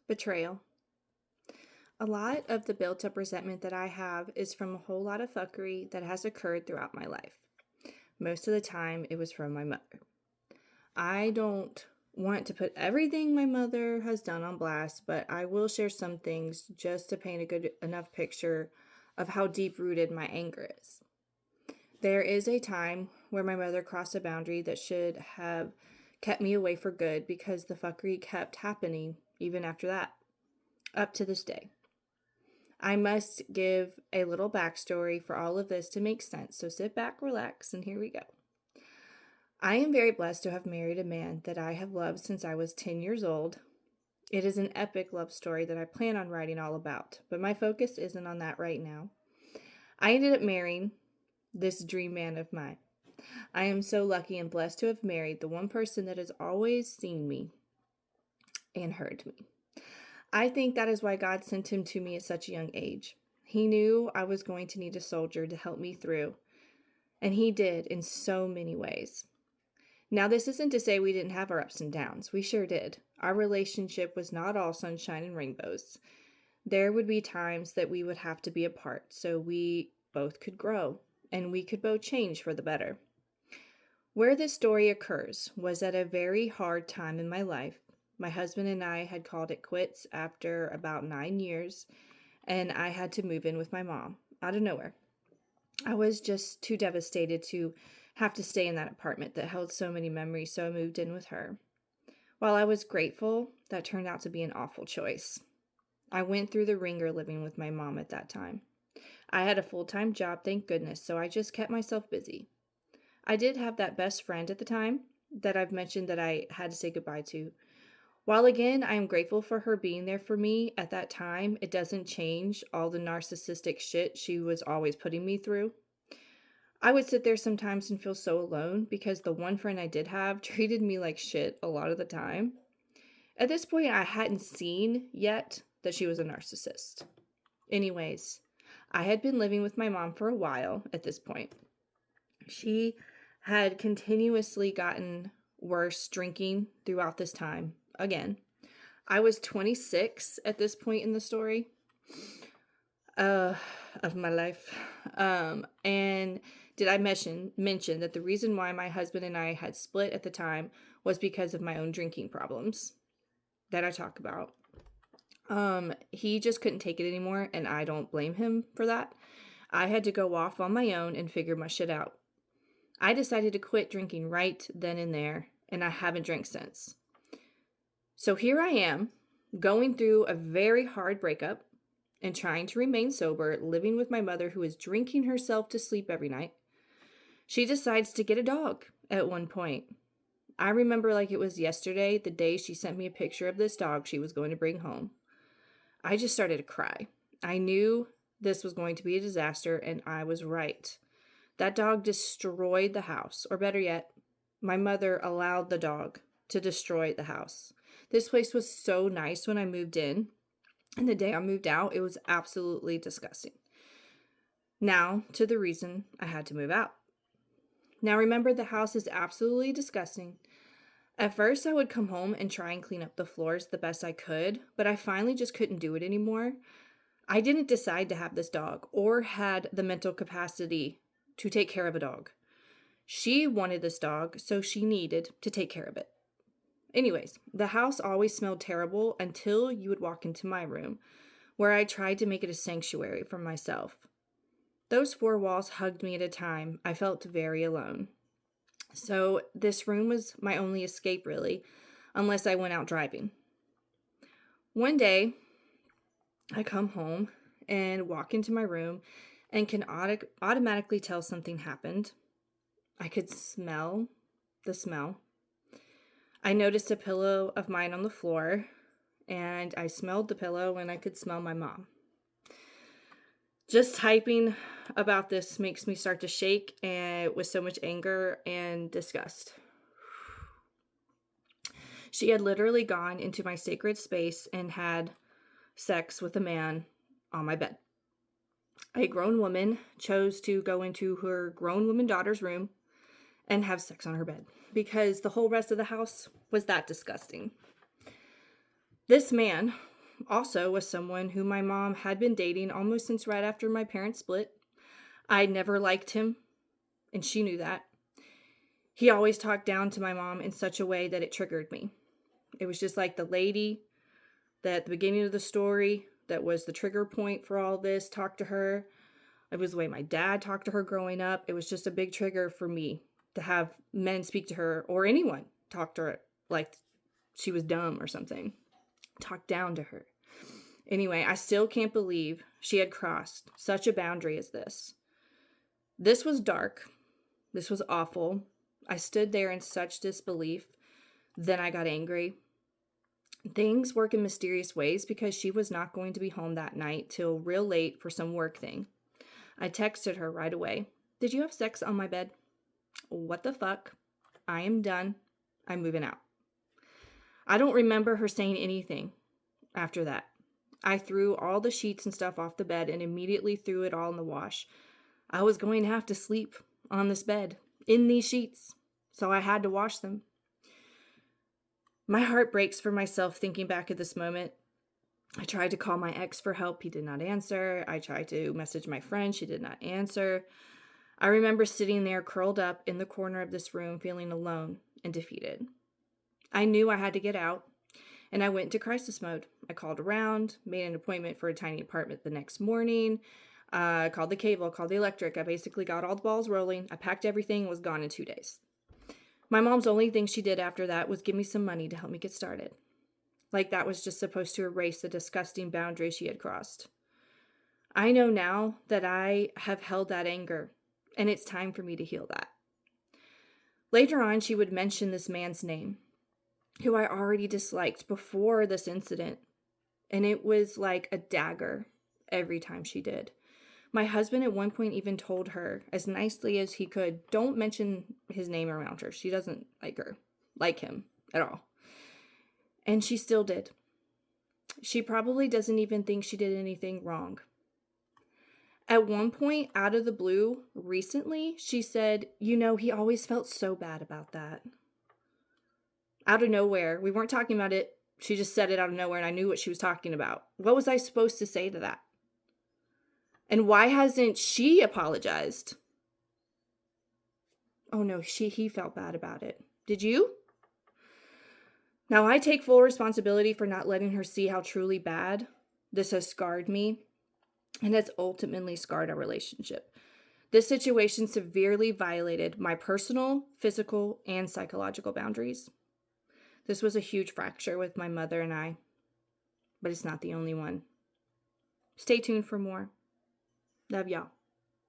Betrayal. A lot of the built up resentment that I have is from a whole lot of fuckery that has occurred throughout my life. Most of the time, it was from my mother. I don't want to put everything my mother has done on blast, but I will share some things just to paint a good enough picture of how deep rooted my anger is. There is a time where my mother crossed a boundary that should have kept me away for good because the fuckery kept happening even after that, up to this day. I must give a little backstory for all of this to make sense, so sit back, relax, and here we go. I am very blessed to have married a man that I have loved since I was 10 years old. It is an epic love story that I plan on writing all about, but my focus isn't on that right now. I ended up marrying this dream man of mine. I am so lucky and blessed to have married the one person that has always seen me and heard me. I think that is why God sent him to me at such a young age. He knew I was going to need a soldier to help me through, and he did in so many ways. Now, this isn't to say we didn't have our ups and downs. We sure did. Our relationship was not all sunshine and rainbows. There would be times that we would have to be apart so we both could grow and we could both change for the better. Where this story occurs was at a very hard time in my life. My husband and I had called it quits after about 9 years, and I had to move in with my mom out of nowhere. I was just too devastated to have to stay in that apartment that held so many memories, so I moved in with her. While I was grateful, that turned out to be an awful choice. I went through the ringer living with my mom at that time. I had a full-time job, thank goodness, so I just kept myself busy. I did have that best friend at the time that I've mentioned that I had to say goodbye to. While again, I am grateful for her being there for me at that time, it doesn't change all the narcissistic shit she was always putting me through. I would sit there sometimes and feel so alone because the one friend I did have treated me like shit a lot of the time. At this point, I hadn't seen yet that she was a narcissist. Anyways, I had been living with my mom for a while at this point. She had continuously gotten worse drinking throughout this time. Again, I was 26 at this point in the story of my life. And did I mention that the reason why my husband and I had split at the time was because of my own drinking problems that I talk about. He just couldn't take it anymore, and I don't blame him for that. I had to go off on my own and figure my shit out. I decided to quit drinking right then and there, and I haven't drank since. So here I am, going through a very hard breakup and trying to remain sober, living with my mother who is drinking herself to sleep every night. She decides to get a dog at one point. I remember like it was yesterday, the day she sent me a picture of this dog she was going to bring home. I just started to cry. I knew this was going to be a disaster, and I was right. That dog destroyed the house, or better yet, my mother allowed the dog to destroy the house. This place was so nice when I moved in, and the day I moved out, it was absolutely disgusting. Now, to the reason I had to move out. Now, remember, the house is absolutely disgusting. At first, I would come home and try and clean up the floors the best I could, but I finally just couldn't do it anymore. I didn't decide to have this dog or had the mental capacity to take care of a dog. She wanted this dog, so she needed to take care of it. Anyways, the house always smelled terrible until you would walk into my room, where I tried to make it a sanctuary for myself. Those four walls hugged me at a time. I felt very alone. So this room was my only escape, really, unless I went out driving. One day, I come home and walk into my room and can automatically tell something happened. I could smell the smell. I noticed a pillow of mine on the floor, and I smelled the pillow, and I could smell my mom. Just typing about this makes me start to shake and with so much anger and disgust. She had literally gone into my sacred space and had sex with a man on my bed. A grown woman chose to go into her grown woman daughter's room and have sex on her bed because the whole rest of the house was that disgusting. This man also was someone who my mom had been dating almost since right after my parents split. I never liked him, and she knew that. He always talked down to my mom in such a way that it triggered me. It was just like the lady that at the beginning of the story that was the trigger point for all this talked to her. It was the way my dad talked to her growing up. It was just a big trigger for me to have men speak to her, or anyone talk to her like she was dumb or something. Talk down to her. Anyway, I still can't believe she had crossed such a boundary as this. This was dark. This was awful. I stood there in such disbelief. Then I got angry. Things work in mysterious ways because she was not going to be home that night till real late for some work thing. I texted her right away. Did you have sex on my bed? What the fuck? I am done. I'm moving out. I don't remember her saying anything after that. I threw all the sheets and stuff off the bed and immediately threw it all in the wash. I was going to have to sleep on this bed, in these sheets, so I had to wash them. My heart breaks for myself thinking back at this moment. I tried to call my ex for help. He did not answer. I tried to message my friend. She did not answer. I remember sitting there curled up in the corner of this room feeling alone and defeated. I knew I had to get out, and I went into crisis mode. I called around, made an appointment for a tiny apartment the next morning, called the cable, called the electric. I basically got all the balls rolling. I packed everything and was gone in 2 days. My mom's only thing she did after that was give me some money to help me get started. Like that was just supposed to erase the disgusting boundary she had crossed. I know now that I have held that anger, and it's time for me to heal that. Later on, she would mention this man's name, who I already disliked before this incident, and it was like a dagger every time she did. My husband at one point even told her, as nicely as he could, don't mention his name around her. She doesn't like him at all. And she still did. She probably doesn't even think she did anything wrong. At one point, out of the blue, recently, she said, he always felt so bad about that. Out of nowhere. We weren't talking about it. She just said it out of nowhere, and I knew what she was talking about. What was I supposed to say to that? And why hasn't she apologized? Oh no, he felt bad about it. Did you? Now I take full responsibility for not letting her see how truly bad this has scarred me, and has ultimately scarred our relationship. This situation severely violated my personal, physical, and psychological boundaries. This was a huge fracture with my mother and I, but it's not the only one. Stay tuned for more. Love y'all.